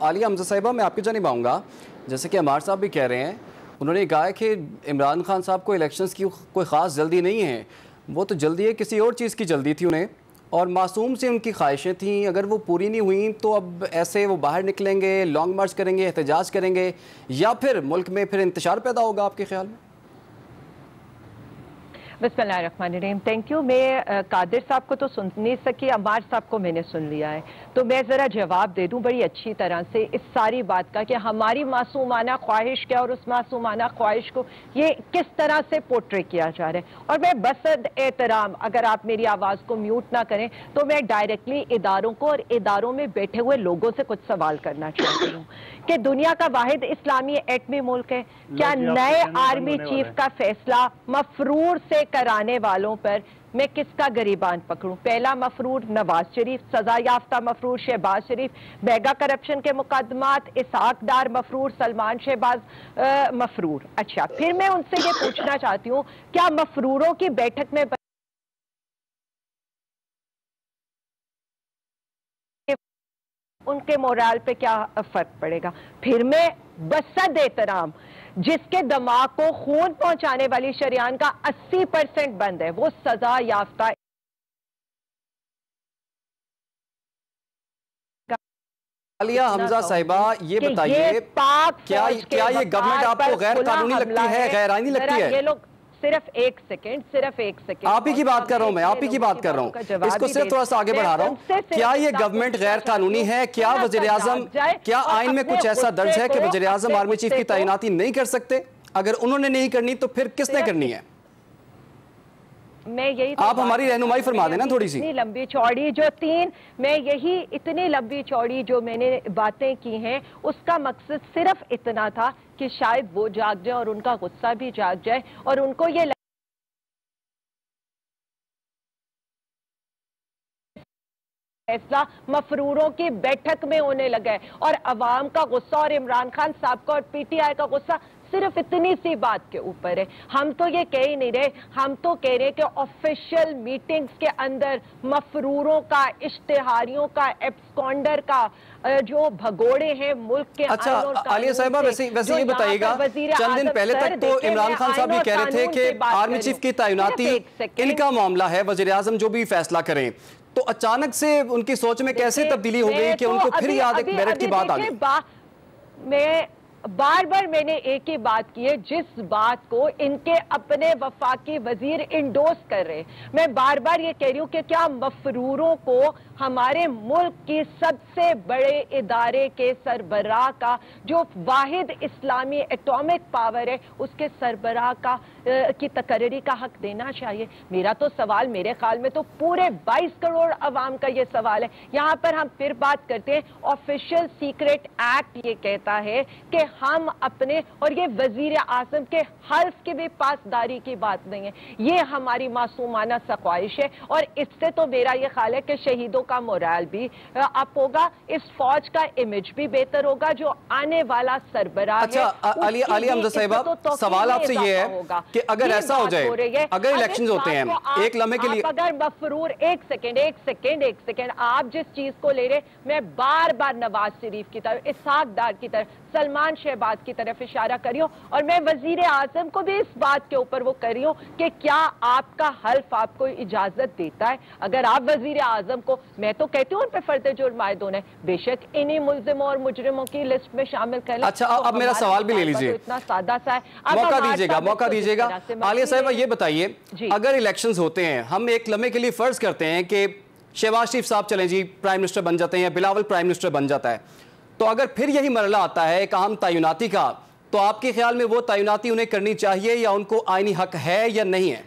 عالیہ حمزہ صاحبہ میں آپ کی جانب آؤں گا. جیسے کہ عمار صاحب بھی کہہ رہے ہیں, انہوں نے کہا ہے کہ عمران خان صاحب کو الیکشنز کی کوئی خاص جلدی نہیں ہے, وہ تو جلدی ہے کسی اور چیز کی جلدی تھی انہیں, اور معصوم سے ان کی خواہشیں تھیں, اگر وہ پوری نہیں ہوئیں تو اب ایسے وہ باہر نکلیں گے, لانگ مارچ کریں گے, احتجاج کریں گے, یا پھر ملک میں پھر انتشار پیدا ہوگا آپ کے خیال میں؟ بسم اللہ الرحمن الرحیم. Thank you. میں قادر صاحب کو تو سن نہیں سکی, عمار صاحب کو میں نے سن لیا ہے, تو میں ذرا جواب دے دوں بڑی اچھی طرح سے اس ساری بات کا کہ ہماری معصومانہ خواہش کیا اور اس معصومانہ خواہش کو یہ کس طرح سے پورٹری کیا جا رہا ہے. اور میں بصد احترام, اگر آپ میری آواز کو میوٹ نہ کریں تو میں ڈائریکٹلی اداروں کو اور اداروں میں بیٹھے ہوئے لوگوں سے کچھ سوال کرنا چاہتی ہوں کہ دنیا کا واحد اسلامی ایٹمی ملک ہے, کیا نئے آرمی چیف کا فیصلہ مفرور سے کرانے والوں پر میں کس کا گریبان پکڑوں؟ پہلا مفرور نواز شریف, سزا یافتہ مفرور شہباز شریف, میگا کرپشن کے مقدمات اسحاق ڈار مفرور, سلمان شہباز مفرور. اچھا, پھر میں ان سے یہ پوچھنا چاہتی ہوں کیا مفروروں کی بیٹھک میں ان کے مورال پہ کیا فرق پڑے گا؟ پھر میں بصد احترام جس کے دماغ کو خون پہنچانے والی شریان کا 80% بند ہے وہ سزا یافتہ. عالیہ حمزہ صاحبہ یہ بتائیے کیا یہ گورنمنٹ آپ کو غیر قانونی لگتی ہے, غیر آئینی لگتی ہے؟ یہ لوگ صرف ایک سیکنڈ آپ ہی کی بات کر رہا ہوں, میں آپ ہی کی بات کر رہا ہوں, اس کو صرف تھوڑا سا آگے بڑھا رہا ہوں. کیا یہ گورنمنٹ غیر قانونی ہے؟ کیا وزیراعظم, کیا آئین میں کچھ ایسا درج ہے کہ وزیراعظم آرمی چیف کی تعیناتی نہیں کر سکتے؟ اگر انہوں نے نہیں کرنی تو پھر کس نے کرنی ہے؟ آپ ہماری رہنمائی فرما دیں نا تھوڑی سی. اتنی لمبی چوڑی اتنی لمبی چوڑی جو میں نے باتیں کی ہیں اس کا مقصد صرف اتنا تھا کہ شاید وہ جاگ جائے اور ان کا غصہ بھی جاگ جائے اور ان کو یہ فیصلہ مفروروں کی بیٹھک میں ہونے لگا ہے اور عوام کا غصہ اور عمران خان صاحب کا اور پی ٹی آئی کا غصہ صرف اتنی سی بات کے اوپر ہے. ہم تو یہ کہہ ہی نہیں رہے, ہم تو کہہ رہے کہ آفیشیل میٹنگز کے اندر مفروروں کا, اشتہاریوں کا, ایبسکونڈر کا جو بھگوڑے ہیں ملک کے. اچھا عالیہ صاحبہ ویسے یہ بتائیے گا, چند دن پہلے تک تو عمران خان صاحب یہ کہہ رہے تھے کہ آرمی چیف کی تعیناتی ان کا معاملہ ہے, وزیراعظم جو بھی فیصلہ کریں, تو اچانک سے ان کی سوچ میں کیسے تبدیلی ہو گئی کہ ان کو پھر یاد ایک میرٹ کی بات آ گئی؟ میں بار بار میں نے ایک ہی بات کی ہے, جس بات کو ان کے اپنے وفاقی وزیر انڈوس کر رہے ہیں. میں بار بار یہ کہہ رہی ہوں کہ کیا مفروروں کو ہمارے ملک کی سب سے بڑے ادارے کے سربراہ کا, جو واحد اسلامی ایٹامک پاور ہے, اس کے سربراہ کا کی تقرری کا حق دینا چاہیے؟ میرا تو سوال, میرے خیال میں تو پورے 22 کروڑ عوام کا یہ سوال ہے. یہاں پر ہم پھر بات کرتے ہیں, آفیشیل سیکریٹ ایکٹ یہ کہتا ہے کہ ہم اپنے, اور یہ وزیر اعظم کے حلف کی بھی پاسداری کی بات نہیں ہے, یہ ہماری معصومانہ خواہش ہے. اور اس سے تو میرا یہ خیال ہے کہ شہیدوں کا مورال بھی اپ ہوگا, اس فوج کا امیج بھی بہتر ہوگا, جو آنے والا سربراہ ہے. اچھا عالیہ حمزہ صاحبہ, سوال آپ سے یہ ہے کہ اگر ایسا ہو جائے, اگر الیکشنز ہوتے ہیں ایک لمحے کے لیے, اگر مفرور ایک سیکنڈ آپ جس چیز کو لے رہے, میں بار بار نواز شریف کی طرف, اسحاق ڈار کی طرف, سلمان شہباز کی طرف اشارہ کری ہوں, اور میں وزیر اعظم کو بھی اس بات کے اوپر وہ کری ہوں کہ کیا آپ کا حلف آپ کو اجازت دیتا ہے؟ اگر آپ وزیر اعظم کو, میں تو کہتی ہوں ان پہ فرد جرم عائد ہونا ہے, بے شک انہی ملزموں اور مجرموں کی لسٹ میں شامل کر لیں. اچھا اب میرا سوال بھی لے لیجئے, اتنا سادہ سا ہے, موقع دیجئے گا. عالیہ صاحبہ یہ بتائیے, اگر الیکشنز ہوتے ہیں, ہم ایک لمحے کے لیے فرض کرتے ہیں کہ شہباز شریف صاحب چلیں جی پرائم منسٹر بن جاتے ہیں, یا بلاول پرائم منسٹر بن جاتا ہے, تو اگر پھر یہی مرحلہ آتا ہے ایک اہم تعیناتی کا, تو آپ کے خیال میں وہ تعیناتی انہیں کرنی چاہیے یا ان کو آئینی حق ہے یا نہیں ہے؟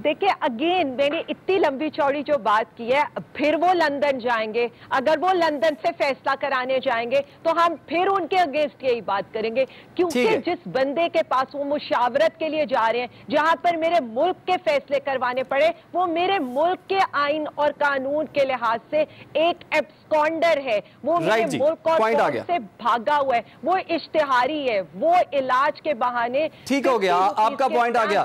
دیکھیں اگین میں نے اتنی لمبی چوڑی جو بات کی ہے, پھر وہ لندن جائیں گے, اگر وہ لندن سے فیصلہ کرانے جائیں گے تو ہم پھر ان کے اگینسٹ یہی بات کریں گے, کیونکہ جس بندے کے پاس وہ مشاورت کے لیے جا رہے ہیں, جہاں پر میرے ملک کے فیصلے کروانے پڑے, وہ میرے ملک کے آئین اور قانون کے لحاظ سے ایک ایبسکونڈر ہے, وہ میرے ملک اور قوم سے بھاگا ہوا ہے, وہ اشتہاری ہے, وہ علاج کے بہانے. ٹھیک ہو گیا, آپ کا پوائنٹ آ گیا.